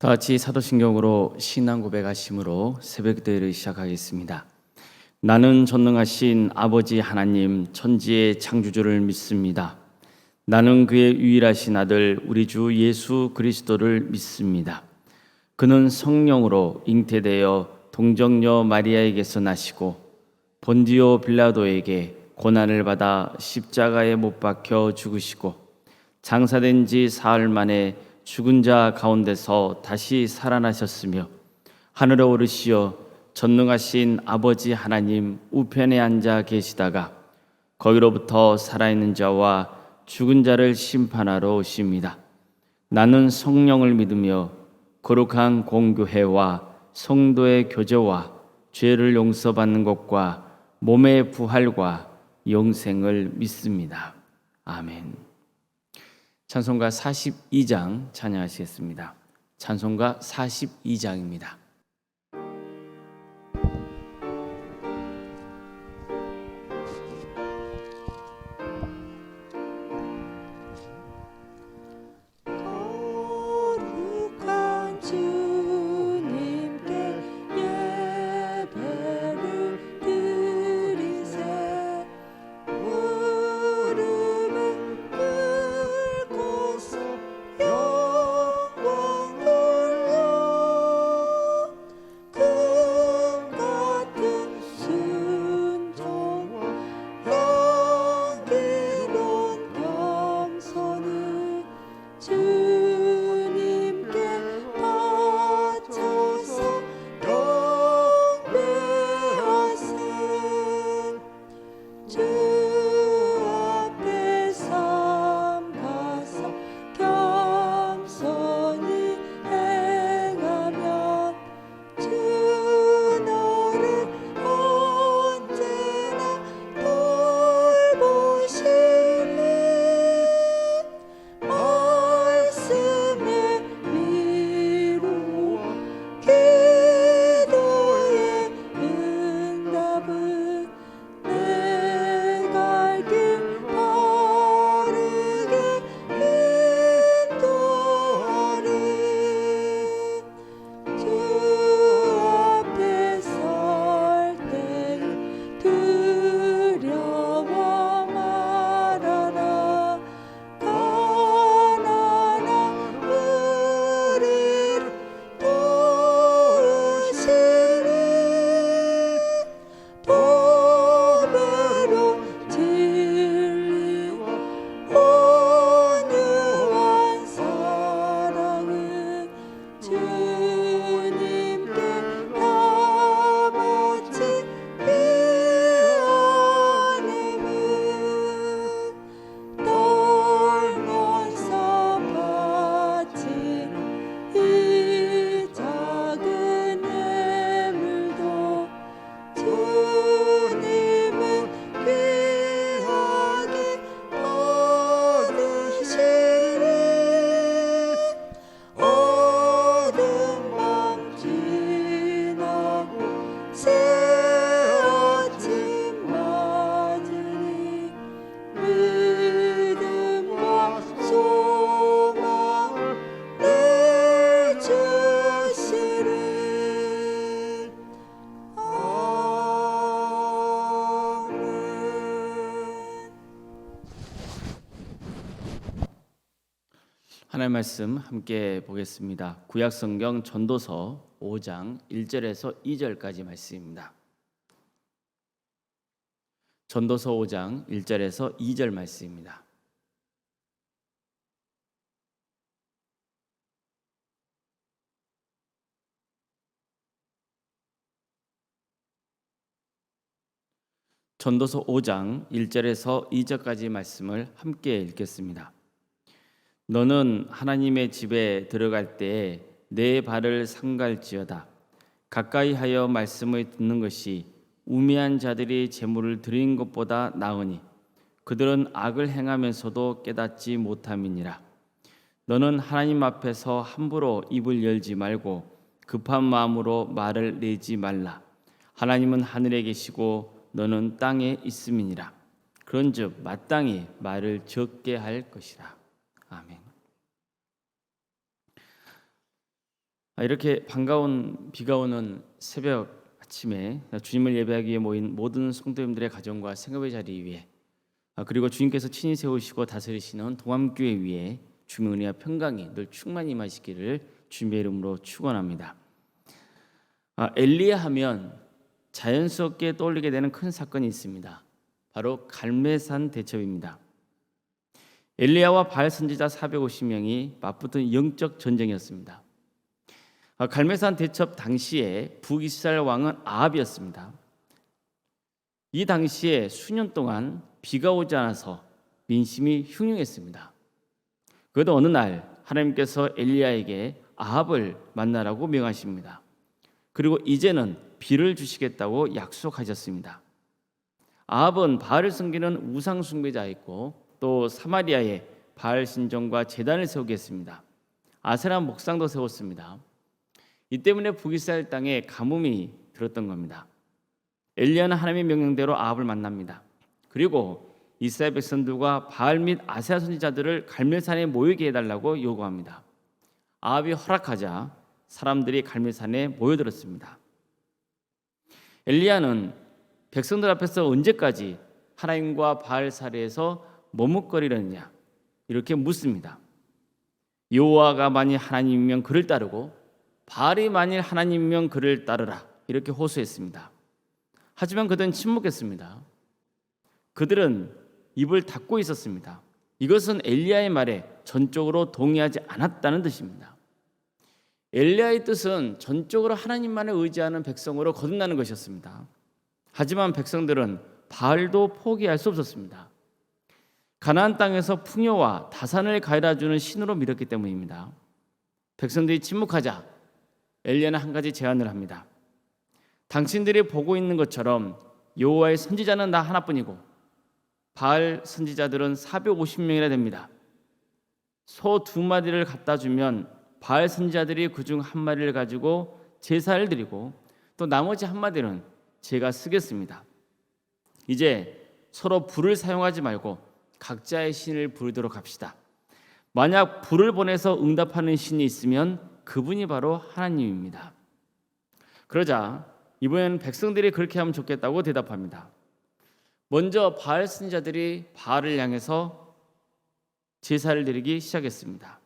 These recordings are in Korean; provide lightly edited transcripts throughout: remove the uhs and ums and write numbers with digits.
다 같이 사도신경으로 신앙 고백하심으로 새벽기도를 시작하겠습니다. 나는 전능하신 아버지 하나님 천지의 창조주를 믿습니다. 나는 그의 유일하신 아들 우리 주 예수 그리스도를 믿습니다. 그는 성령으로 잉태되어 동정녀 마리아에게서 나시고 본디오 빌라도에게 고난을 받아 십자가에 못 박혀 죽으시고 장사된 지 사흘 만에 죽은 자 가운데서 다시 살아나셨으며 하늘에 오르시어 전능하신 아버지 하나님 우편에 앉아 계시다가 거기로부터 살아있는 자와 죽은 자를 심판하러 오십니다. 나는 성령을 믿으며 거룩한 공교회와 성도의 교제와 죄를 용서받는 것과 몸의 부활과 영생을 믿습니다. 아멘. 찬송가 42장 찬양하시겠습니다. 찬송가 42장입니다. 거룩한 주님께 예배를 드리세. 무릎을 꿇고서 영광 돌려 금 같은 순종과 향기로운 겸손을 주님께 바쳐서 경배하세. 주 앞에 삼가서 겸손히 행하면 주 너를 언제나 돌보시리. 말씀에 미루어 기도의 응답은 내 갈 길 바르게 인도하리. 주 앞에 설 때에 두려워 말아라. 가난한 우리를 도우시리. 보배로 진리와 온유한 사랑은 주님께 다 바치리. 하나님은 떨면서 바치는 이 작은 예물도 주님은 귀하게 받으시리. 어두운 밤 지나고 새 아침 맞으니 믿음과 소망을 내주시리. 아멘. 하나님의 말씀 함께 보겠습니다. 구약성경 전도서 5장 1절에서 2절까지 말씀입니다. 전도서 5장 1절에서 2절 말씀입니다. 전도서 5장 1절에서 2절까지 말씀을 함께 읽겠습니다. 너는 하나님의 집에 들어갈 때에 내 발을 삼갈지어다. 가까이 하여 말씀을 듣는 것이 우매한 자들이 재물을 드리는 것보다 나으니 그들은 악을 행하면서도 깨닫지 못함이니라. 너는 하나님 앞에서 함부로 입을 열지 말고 급한 마음으로 말을 내지 말라. 하나님은 하늘에 계시고 너는 땅에 있음이니라. 그런즉 마땅히 말을 적게 할 것이라. 아멘. 이렇게 반가운 비가 오는 새벽 아침에 주님을 예배하기 위해 모인 모든 성도님들의 가정과 생업의 자리 위에 그리고 주님께서 친히 세우시고 다스리시는 동암교회 위에 주님의 은혜와 평강이 늘 충만히 임하시기를 주님의 이름으로 축원합니다. 엘리야 하면 자연스럽게 떠올리게 되는 큰 사건이 있습니다. 바로 갈멜산 대첩입니다. 엘리야와 바알 선지자 450명이 맞붙은 영적 전쟁이었습니다. 갈멜산 대첩 당시에 북이스라엘 왕은 아합이었습니다. 이 당시에 수년 동안 비가 오지 않아서 민심이 흉흉했습니다. 그래도 어느 날 하나님께서 엘리야에게 아합을 만나라고 명하십니다. 그리고 이제는 비를 주시겠다고 약속하셨습니다. 아합은 바알을 섬기는 우상 숭배자였고 또 사마리아에 바알 신전과 제단을 세우게 했습니다. 아세라 목상도 세웠습니다. 이 때문에 북이스라엘 땅에 가뭄이 들었던 겁니다. 엘리야는 하나님의 명령대로 아합을 만납니다. 그리고 이스라엘 백성들과 바알 및 아세라 선지자들을 갈멜산에 모이게 해달라고 요구합니다. 아합이 허락하자 사람들이 갈멜산에 모여들었습니다. 엘리야는 백성들 앞에서 언제까지 하나님과 바알 사례에서 머뭇거리려느냐 이렇게 묻습니다. 여호와가 만일 하나님이면 그를 따르고 바알이 만일 하나님이면 그를 따르라 이렇게 호소했습니다. 하지만 그들은 침묵했습니다. 그들은 입을 닫고 있었습니다. 이것은 엘리야의 말에 전적으로 동의하지 않았다는 뜻입니다. 엘리야의 뜻은 전적으로 하나님만을 의지하는 백성으로 거듭나는 것이었습니다. 하지만 백성들은 바알도 포기할 수 없었습니다. 가나안 땅에서 풍요와 다산을 가해다주는 신으로 믿었기 때문입니다. 백성들이 침묵하자 엘리야는 한 가지 제안을 합니다. 당신들이 보고 있는 것처럼 여호와의 선지자는 나 하나뿐이고 바알 선지자들은 450명이나 됩니다. 소 2마리를 갖다 주면 바알 선지자들이 그중 1마리를 가지고 제사를 드리고 또 나머지 1마리는 제가 쓰겠습니다. 이제 서로 불을 사용하지 말고 각자의 신을 부르도록 합시다. 만약 불을 보내서 응답하는 신이 있으면 그분이 바로 하나님입니다. 그러자 이번에는 백성들이 그렇게 하면 좋겠다고 대답합니다. 먼저 바알 선지자들이 바알을 향해서 제사를 드리기 시작했습니다.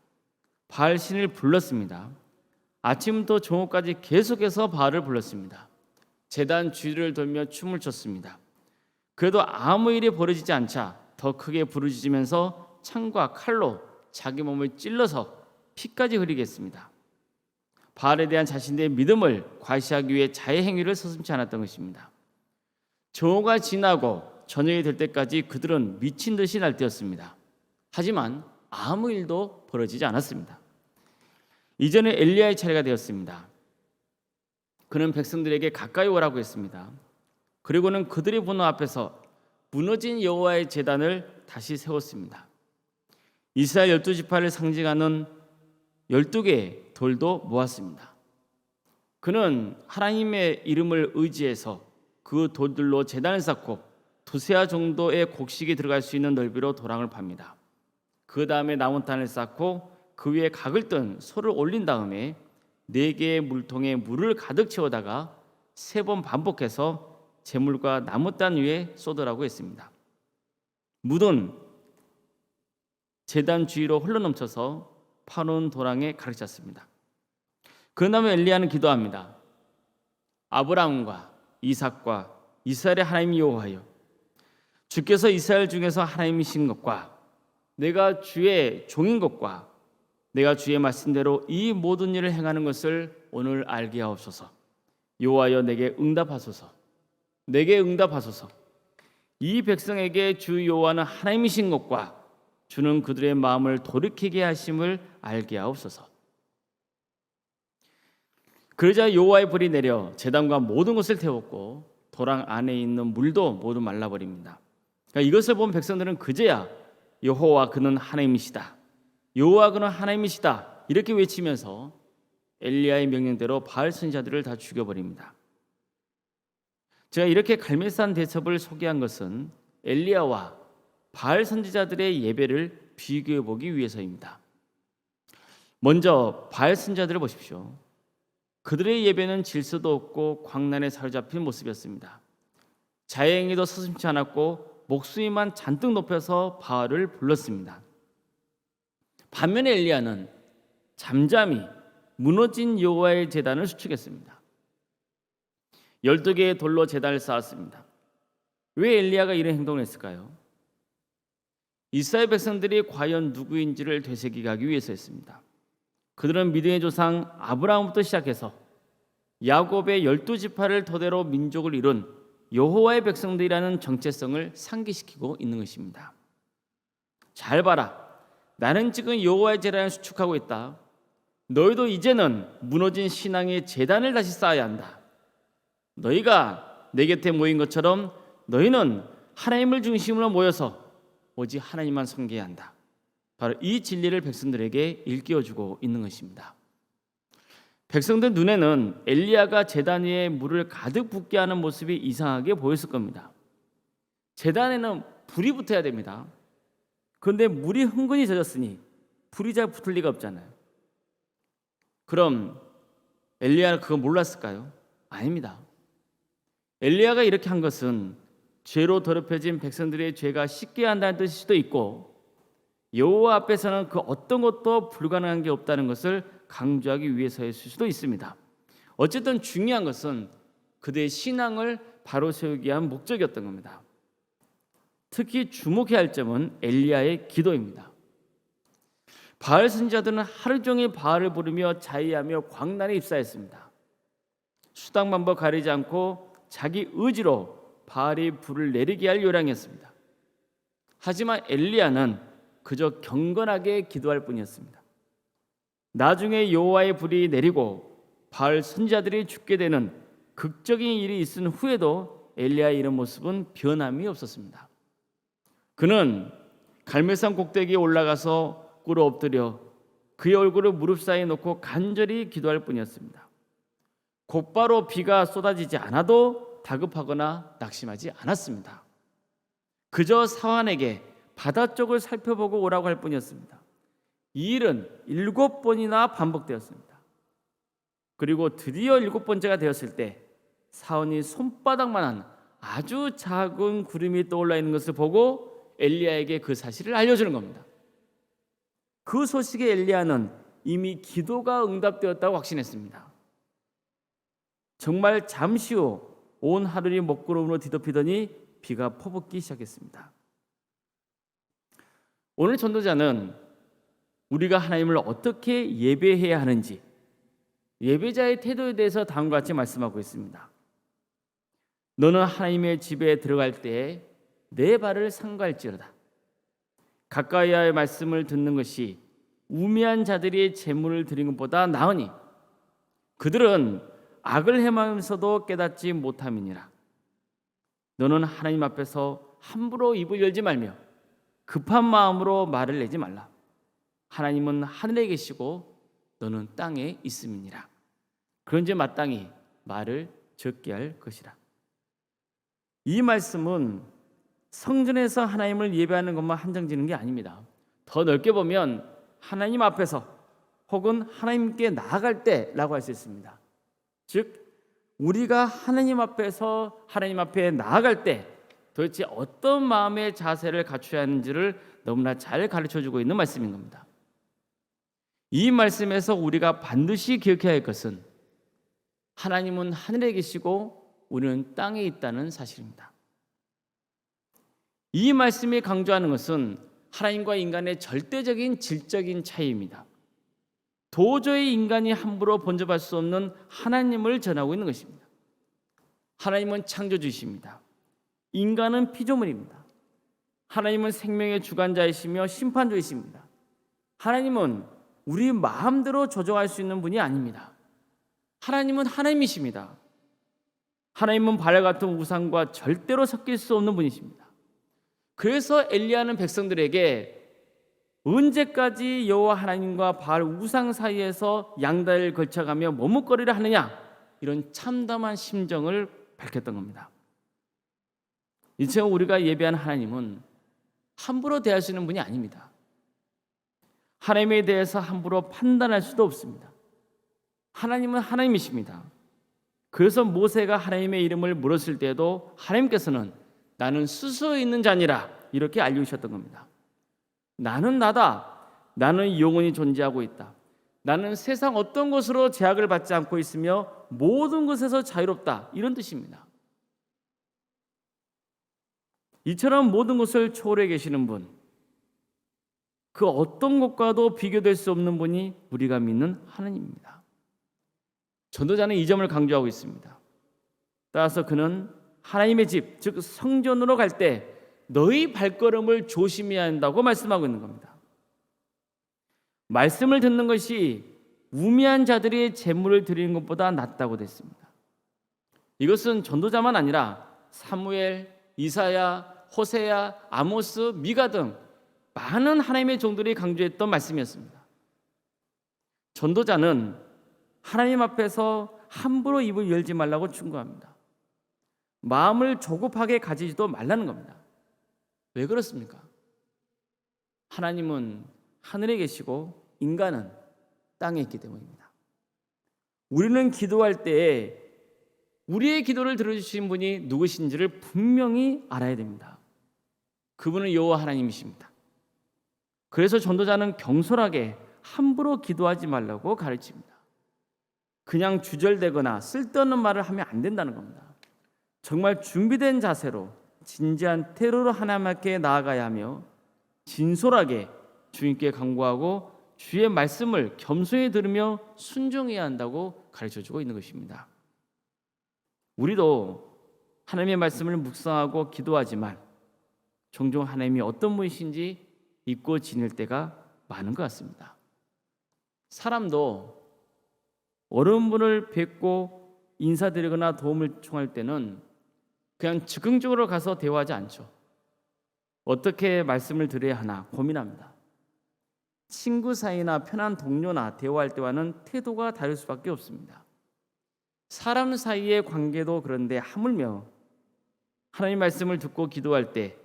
바알 신을 불렀습니다. 아침부터 정오까지 계속해서 바알을 불렀습니다. 제단 주위를 돌며 춤을 췄습니다. 그래도 아무 일이 벌어지지 않자 더 크게 부르짖으면서 창과 칼로 자기 몸을 찔러서 피까지 흘리게 했습니다. 바알에 대한 자신의 믿음을 과시하기 위해 자해 행위를 서슴지 않았던 것입니다. 정오가 지나고 저녁이 될 때까지 그들은 미친 듯이 날뛰었습니다. 하지만 아무 일도 벌어지지 않았습니다. 이제는 엘리야의 차례가 되었습니다. 그는 백성들에게 가까이 오라고 했습니다. 그리고는 그들의 분노 앞에서 무너진 여호와의 제단을 다시 세웠습니다. 이스라엘 12지파를 상징하는 12개의 돌도 모았습니다. 그는 하나님의 이름을 의지해서 그 돌들로 제단을 쌓고 2세아 정도의 곡식이 들어갈 수 있는 넓이로 도랑을 팝니다. 그 다음에 나무단을 쌓고 그 위에 각을 뜬 소를 올린 다음에 4개의 물통에 물을 가득 채우다가 3번 반복해서 재물과 나무단 위에 쏟으라고 했습니다. 물은 제단 주위로 흘러넘쳐서 파놓은 도랑에 가득 찼습니다. 그 다음에 엘리야는 기도합니다. 아브라함과 이삭과 이스라엘의 하나님 여호와여, 주께서 이스라엘 중에서 하나님이신 것과 내가 주의 종인 것과 내가 주의 말씀대로 이 모든 일을 행하는 것을 오늘 알게 하옵소서. 여호와여, 내게 응답하소서. 내게 응답하소서. 이 백성에게 주 여호와는 하나님이신 것과 주는 그들의 마음을 돌이키게 하심을 알게 하옵소서. 그러자 여호와의 불이 내려 제단과 모든 것을 태웠고 도랑 안에 있는 물도 모두 말라버립니다. 그러니까 이것을 본 백성들은 그제야 여호와 그는 하나님이시다, 여호와 그는 하나님이시다 이렇게 외치면서 엘리야의 명령대로 바알 선지자들을 다 죽여버립니다. 제가 이렇게 갈멜산 대첩을 소개한 것은 엘리야와 바알 선지자들의 예배를 비교해 보기 위해서입니다. 먼저 바알 선지자들을 보십시오. 그들의 예배는 질서도 없고 광란에 사로잡힌 모습이었습니다. 자행에도 서슴지 않았고 목소리만 잔뜩 높여서 바알을 불렀습니다. 반면에 엘리야는 잠잠히 무너진 여호와의 제단을 수축했습니다. 12개의 돌로 제단을 쌓았습니다. 왜 엘리야가 이런 행동을 했을까요? 이스라엘 백성들이 과연 누구인지를 되새기게 하기 위해서였습니다. 그들은 믿음의 조상 아브라함부터 시작해서 야곱의 12지파를 토대로 민족을 이룬 여호와의 백성들이라는 정체성을 상기시키고 있는 것입니다. 잘 봐라, 나는 지금 여호와의 제단을 수축하고 있다. 너희도 이제는 무너진 신앙의 제단을 다시 쌓아야 한다. 너희가 내 곁에 모인 것처럼 너희는 하나님을 중심으로 모여서 오직 하나님만 섬겨야 한다. 바로 이 진리를 백성들에게 일깨워주고 있는 것입니다. 백성들 눈에는 엘리야가 제단 위에 물을 가득 붓게 하는 모습이 이상하게 보였을 겁니다. 제단에는 불이 붙어야 됩니다. 그런데 물이 흥건히 젖었으니 불이 잘 붙을 리가 없잖아요. 그럼 엘리야는 그거 몰랐을까요? 아닙니다. 엘리야가 이렇게 한 것은 죄로 더럽혀진 백성들의 죄가 씻게 한다는 뜻일 수도 있고, 여호와 앞에서는 그 어떤 것도 불가능한 게 없다는 것을 강조하기 위해서일 수도 있습니다. 어쨌든 중요한 것은 그들의 신앙을 바로 세우기 위한 목적이었던 겁니다. 특히 주목해야 할 점은 엘리야의 기도입니다. 바알 선지자들은 하루 종일 바알을 부르며 자의하며 광란에 입사했습니다. 수당 방법 가리지 않고 자기 의지로 바알이 불을 내리게 할 요량이었습니다. 하지만 엘리야는 그저 경건하게 기도할 뿐이었습니다. 나중에 여호와의 불이 내리고 바알 선지자들이 죽게 되는 극적인 일이 있은 후에도 엘리야의 이런 모습은 변함이 없었습니다. 그는 갈멜산 꼭대기에 올라가서 꿇어 엎드려 그의 얼굴을 무릎 사이에 놓고 간절히 기도할 뿐이었습니다. 곧바로 비가 쏟아지지 않아도 다급하거나 낙심하지 않았습니다. 그저 사환에게 바다 쪽을 살펴보고 오라고 할 뿐이었습니다. 이 일은 7번이나 반복되었습니다. 그리고 드디어 7번째가 되었을 때 사원이 손바닥만한 아주 작은 구름이 떠올라 있는 것을 보고 엘리야에게 그 사실을 알려주는 겁니다. 그 소식에 엘리야는 이미 기도가 응답되었다고 확신했습니다. 정말 잠시 후 온 하늘이 먹구름으로 뒤덮이더니 비가 퍼붓기 시작했습니다. 오늘 전도자는 우리가 하나님을 어떻게 예배해야 하는지, 예배자의 태도에 대해서 다음과 같이 말씀하고 있습니다. 너는 하나님의 집에 들어갈 때에 내 발을 삼갈지어다. 가까이의 말씀을 듣는 것이 우매한 자들이 재물을 드리는 것보다 나으니 그들은 악을 행하면서도 깨닫지 못함이니라. 너는 하나님 앞에서 함부로 입을 열지 말며 급한 마음으로 말을 내지 말라. 하나님은 하늘에 계시고 너는 땅에 있음이니라. 그런즉 마땅히 말을 적게 할 것이라. 이 말씀은 성전에서 하나님을 예배하는 것만 한정지는 게 아닙니다. 더 넓게 보면 하나님 앞에서 혹은 하나님께 나아갈 때라고 할 수 있습니다. 즉 우리가 하나님 앞에서 하나님 앞에 나아갈 때 도대체 어떤 마음의 자세를 갖춰야 하는지를 너무나 잘 가르쳐주고 있는 말씀인 겁니다. 이 말씀에서 우리가 반드시 기억해야 할 것은 하나님은 하늘에 계시고 우리는 땅에 있다는 사실입니다. 이 말씀이 강조하는 것은 하나님과 인간의 절대적인 질적인 차이입니다. 도저히 인간이 함부로 번접할 수 없는 하나님을 전하고 있는 것입니다. 하나님은 창조주이십니다. 인간은 피조물입니다. 하나님은 생명의 주관자이시며 심판주이십니다. 하나님은 우리 마음대로 조정할 수 있는 분이 아닙니다. 하나님은 하나님이십니다. 하나님은 바알 같은 우상과 절대로 섞일 수 없는 분이십니다. 그래서 엘리야는 백성들에게 언제까지 여호와 하나님과 바알 우상 사이에서 양다리를 걸쳐가며 머뭇거리려 하느냐, 이런 참담한 심정을 밝혔던 겁니다. 이처 우리가 예배하는 하나님은 함부로 대할 수 있는 분이 아닙니다. 하나님에 대해서 함부로 판단할 수도 없습니다. 하나님은 하나님이십니다. 그래서 모세가 하나님의 이름을 물었을 때도 하나님께서는 나는 스스로 있는 자니라 이렇게 알려주셨던 겁니다. 나는 나다. 나는 영원히 존재하고 있다. 나는 세상 어떤 것으로 제약을 받지 않고 있으며 모든 것에서 자유롭다. 이런 뜻입니다. 이처럼 모든 것을 초월해 계시는 분, 그 어떤 것과도 비교될 수 없는 분이 우리가 믿는 하나님입니다. 전도자는 이 점을 강조하고 있습니다. 따라서 그는 하나님의 집, 즉 성전으로 갈 때 너희 발걸음을 조심해야 한다고 말씀하고 있는 겁니다. 말씀을 듣는 것이 우매한 자들이 재물을 드리는 것보다 낫다고 됐습니다. 이것은 전도자만 아니라 사무엘, 이사야, 호세야, 아모스, 미가 등 많은 하나님의 종들이 강조했던 말씀이었습니다. 전도자는 하나님 앞에서 함부로 입을 열지 말라고 충고합니다. 마음을 조급하게 가지지도 말라는 겁니다. 왜 그렇습니까? 하나님은 하늘에 계시고 인간은 땅에 있기 때문입니다. 우리는 기도할 때에 우리의 기도를 들어주신 분이 누구신지를 분명히 알아야 됩니다. 그분은 여호와 하나님이십니다. 그래서 전도자는 경솔하게 함부로 기도하지 말라고 가르칩니다. 그냥 주절되거나 쓸데없는 말을 하면 안 된다는 겁니다. 정말 준비된 자세로 진지한 태도로 하나님께 나아가야 하며 진솔하게 주님께 간구하고 주의 말씀을 겸손히 들으며 순종해야 한다고 가르쳐주고 있는 것입니다. 우리도 하나님의 말씀을 묵상하고 기도하지만 종종 하나님이 어떤 분이신지 잊고 지낼 때가 많은 것 같습니다. 사람도 어려운 분을 뵙고 인사드리거나 도움을 청할 때는 그냥 즉흥적으로 가서 대화하지 않죠. 어떻게 말씀을 드려야 하나 고민합니다. 친구 사이나 편한 동료나 대화할 때와는 태도가 다를 수밖에 없습니다. 사람 사이의 관계도 그런데 하물며 하나님 말씀을 듣고 기도할 때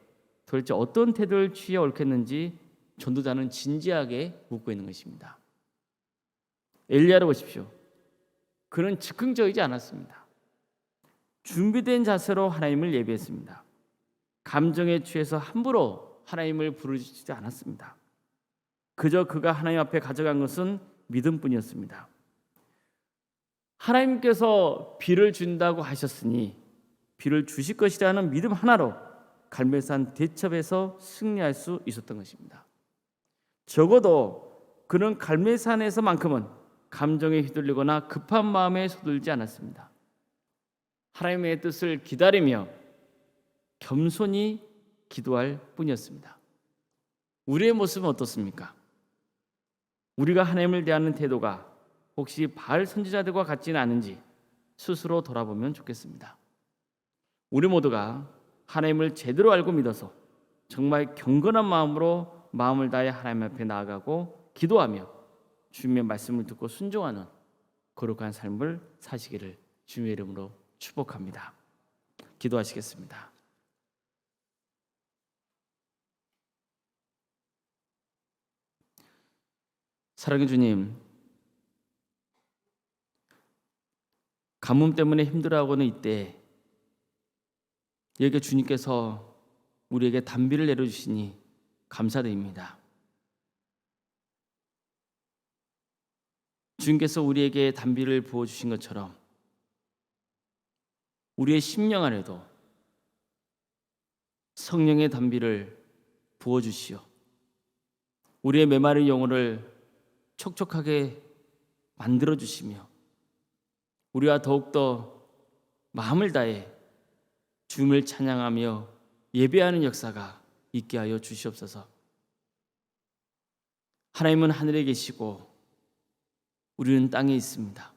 도대체 어떤 태도를 취해 옳겠는지 전도자는 진지하게 묻고 있는 것입니다. 엘리야를 보십시오. 그는 즉흥적이지 않았습니다. 준비된 자세로 하나님을 예배했습니다. 감정에 취해서 함부로 하나님을 부르짖지 않았습니다. 그저 그가 하나님 앞에 가져간 것은 믿음뿐이었습니다. 하나님께서 비를 준다고 하셨으니 비를 주실 것이라는 믿음 하나로 갈멜산 대첩에서 승리할 수 있었던 것입니다. 적어도 그는 갈멜산에서만큼은 감정에 휘둘리거나 급한 마음에 서둘지 않았습니다. 하나님의 뜻을 기다리며 겸손히 기도할 뿐이었습니다. 우리의 모습은 어떻습니까? 우리가 하나님을 대하는 태도가 혹시 바알 선지자들과 같지는 않은지 스스로 돌아보면 좋겠습니다. 우리 모두가 하나님을 제대로 알고 믿어서 정말 경건한 마음으로 마음을 다해 하나님 앞에 나아가고 기도하며 주님의 말씀을 듣고 순종하는 거룩한 삶을 사시기를 주님의 이름으로 축복합니다. 기도하시겠습니다. 사랑의 주님, 가뭄 때문에 힘들어하고는 이때 여기 주님께서 우리에게 단비를 내려주시니 감사드립니다. 주님께서 우리에게 단비를 부어주신 것처럼 우리의 심령 안에도 성령의 단비를 부어주시어 우리의 메마른 영혼을 촉촉하게 만들어주시며 우리가 더욱더 마음을 다해 주님을 찬양하며 예배하는 역사가 있게 하여 주시옵소서. 하나님은 하늘에 계시고 우리는 땅에 있습니다.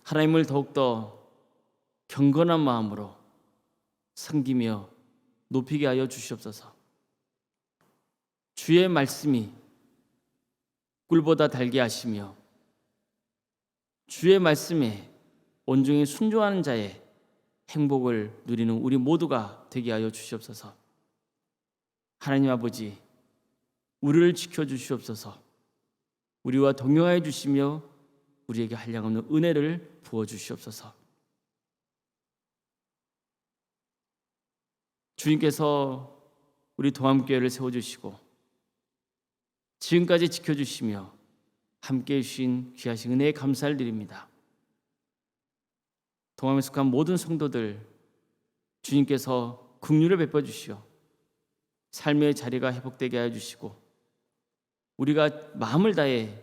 하나님을 더욱더 경건한 마음으로 섬기며 높이게 하여 주시옵소서. 주의 말씀이 꿀보다 달게 하시며 주의 말씀에 온종일 순종하는 자의 행복을 누리는 우리 모두가 되게 하여 주시옵소서. 하나님 아버지, 우리를 지켜주시옵소서. 우리와 동행하여 주시며 우리에게 한량없는 은혜를 부어 주시옵소서. 주님께서 우리 동암교회를 세워주시고 지금까지 지켜주시며 함께해 주신 귀하신 은혜에 감사를 드립니다. 동암에 속한 모든 성도들 주님께서 긍휼을 베풀어 주시어 삶의 자리가 회복되게 하여 주시고 우리가 마음을 다해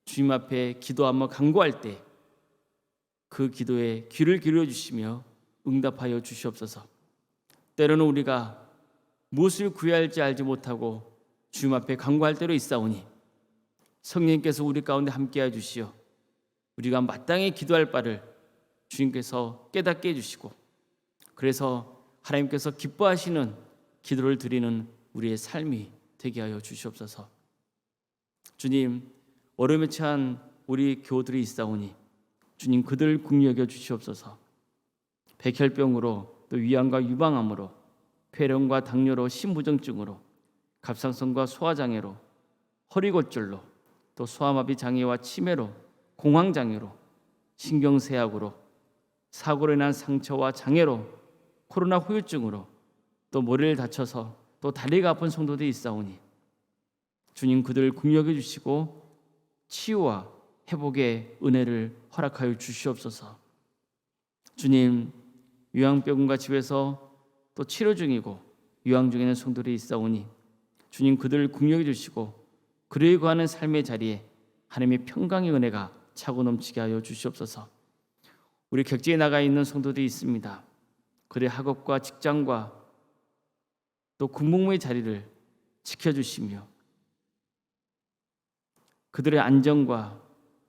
주님 앞에 기도하며 간구할 때 그 기도에 귀를 기울여 주시며 응답하여 주시옵소서. 때로는 우리가 무엇을 구해야 할지 알지 못하고 주님 앞에 간구할 때로 있사오니 성령님께서 우리 가운데 함께하여 주시어 우리가 마땅히 기도할 바를 주님께서 깨닫게 해주시고 그래서 하나님께서 기뻐하시는 기도를 드리는 우리의 삶이 되게 하여 주시옵소서. 주님, 어려움에 처한 우리 교우들이 있사오니 주님 그들 긍휼히 여겨 주시옵소서. 백혈병으로 또 위암과 유방암으로 폐렴과 당뇨로 심부정증으로 갑상선과 소화장애로 허리골절로 또 소아마비 장애와 치매로 공황장애로 신경쇠약으로 사고로 인한 상처와 장애로 코로나 후유증으로 또 머리를 다쳐서 또 다리가 아픈 성도들이 있사오니 주님 그들을 긍휼히 여겨 주시고 치유와 회복의 은혜를 허락하여 주시옵소서. 주님, 유황병원과 집에서 또 치료 중이고 유황 중에 있는 성도들이 있사오니 주님 그들을 긍휼히 여겨 주시고 그를 구하는 삶의 자리에 하나님의 평강의 은혜가 차고 넘치게 하여 주시옵소서. 우리 격지에 나가 있는 성도들이 있습니다. 그들의 학업과 직장과 또 군복무의 자리를 지켜주시며 그들의 안정과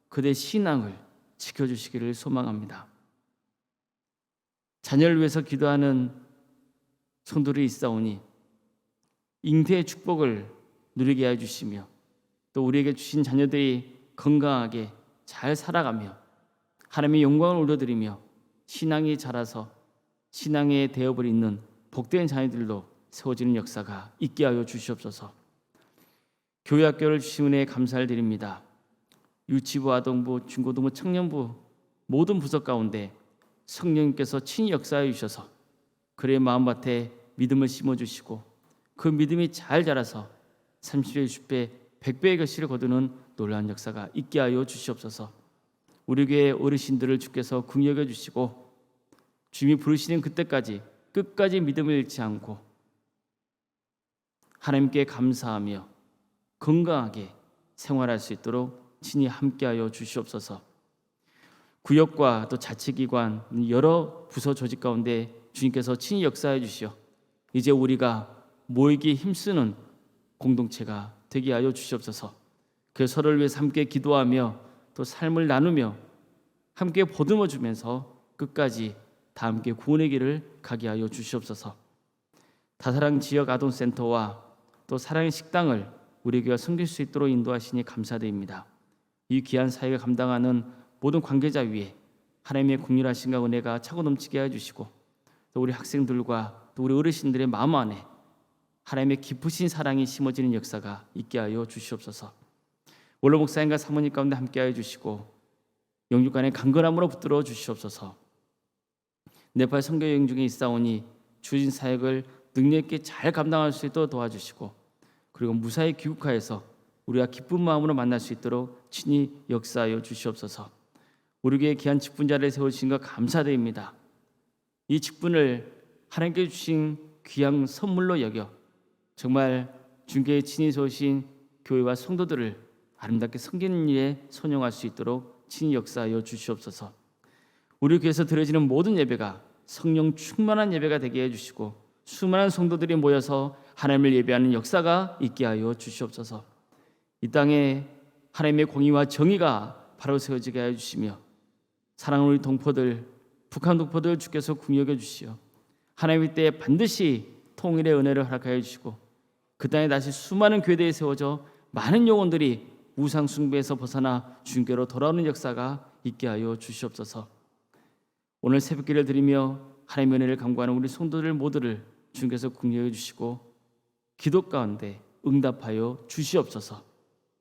그들의 신앙을 지켜주시기를 소망합니다. 자녀를 위해서 기도하는 성도들이 있사오니 잉태의 축복을 누리게 해 주시며 또 우리에게 주신 자녀들이 건강하게 잘 살아가며 하나님의 영광을 올려드리며 신앙이 자라서 신앙의 대업을 잇는 복된 자녀들로 세워지는 역사가 있게 하여 주시옵소서. 교회학교를 주신 은혜에 감사를 드립니다. 유치부, 아동부, 중고등부, 청년부 모든 부서 가운데 성령님께서 친히 역사해 주셔서 그의 마음밭에 믿음을 심어주시고 그 믿음이 잘 자라서 30배, 60배, 100배의 결실을 거두는 놀라운 역사가 있게 하여 주시옵소서. 우리 교회 어르신들을 주께서 긍휼히 여겨 주시고 주님이 부르시는 그때까지 끝까지 믿음을 잃지 않고 하나님께 감사하며 건강하게 생활할 수 있도록 친히 함께하여 주시옵소서. 구역과 또 자치기관 여러 부서 조직 가운데 주님께서 친히 역사해 주시어 이제 우리가 모이기 힘쓰는 공동체가 되게 하여 주시옵소서. 그 서로를 위해서 함께 기도하며 또 삶을 나누며 함께 보듬어 주면서 끝까지 다 함께 구원의 길을 가게 하여 주시옵소서. 다사랑 지역 아동센터와 또 사랑의 식당을 우리 교회가 섬길 수 있도록 인도하시니 감사드립니다. 이 귀한 사역을 감당하는 모든 관계자 위에 하나님의 긍휼하심과 은혜가 차고 넘치게 해주시고 또 우리 학생들과 또 우리 어르신들의 마음 안에 하나님의 깊으신 사랑이 심어지는 역사가 있게 하여 주시옵소서. 원로 목사님과 사모님 가운데 함께 하여 주시고 영육간의 강건함으로 붙들어 주시옵소서. 네팔 선교 여행 중에 있사오니 주신 사역을 능력 있게 잘 감당할 수 있도록 도와주시고 그리고 무사히 귀국하여서 우리가 기쁜 마음으로 만날 수 있도록 친히 역사하여 주시옵소서. 우리 교회 귀한 직분자를 세우신 것 감사드립니다. 이 직분을 하나님께 주신 귀한 선물로 여겨 정말 주님께 친히 세우신 교회와 성도들을 아름답게 섬기는 일에 선용할 수 있도록 친히 역사하여 주시옵소서. 우리 교회에서 드려지는 모든 예배가 성령 충만한 예배가 되게 해주시고 수많은 성도들이 모여서 하나님을 예배하는 역사가 있게 하여 주시옵소서. 이 땅에 하나님의 공의와 정의가 바로 세워지게 하여 주시며 사랑하는 우리 동포들, 북한 동포들 주께서 긍휼히 여겨 주시어 하나님의 때에 반드시 통일의 은혜를 허락하여 주시고 그 땅에 다시 수많은 교회들이 세워져 많은 영혼들이 우상 숭배에서 벗어나 주님께로 돌아오는 역사가 있게 하여 주시옵소서. 오늘 새벽기를 드리며 하나님의 은혜를 간구하는 우리 성도들 모두를 주님께서 긍휼히 여겨 주시고 기도 가운데 응답하여 주시옵소서.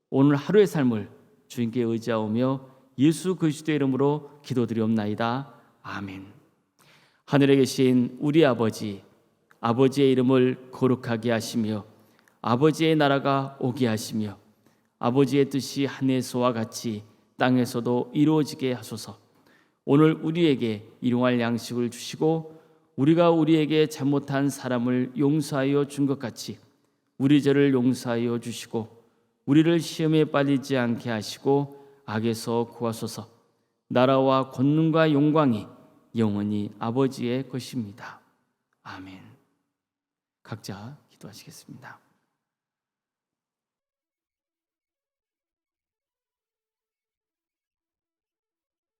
오늘 하루의 삶을 주님께 의지하오며 예수 그리스도의 이름으로 기도드리옵나이다. 아멘. 하늘에 계신 우리 아버지, 아버지의 이름을 거룩하게 하시며 아버지의 나라가 오게 하시며 아버지의 뜻이 하늘에서와 같이 땅에서도 이루어지게 하소서. 오늘 우리에게 일용할 양식을 주시고 우리가 우리에게 잘못한 사람을 용서하여 준 것 같이 우리 죄를 용서하여 주시고 우리를 시험에 빠지지 않게 하시고 악에서 구하소서. 나라와 권능과 영광이 영원히 아버지의 것입니다. 아멘. 각자 기도하시겠습니다.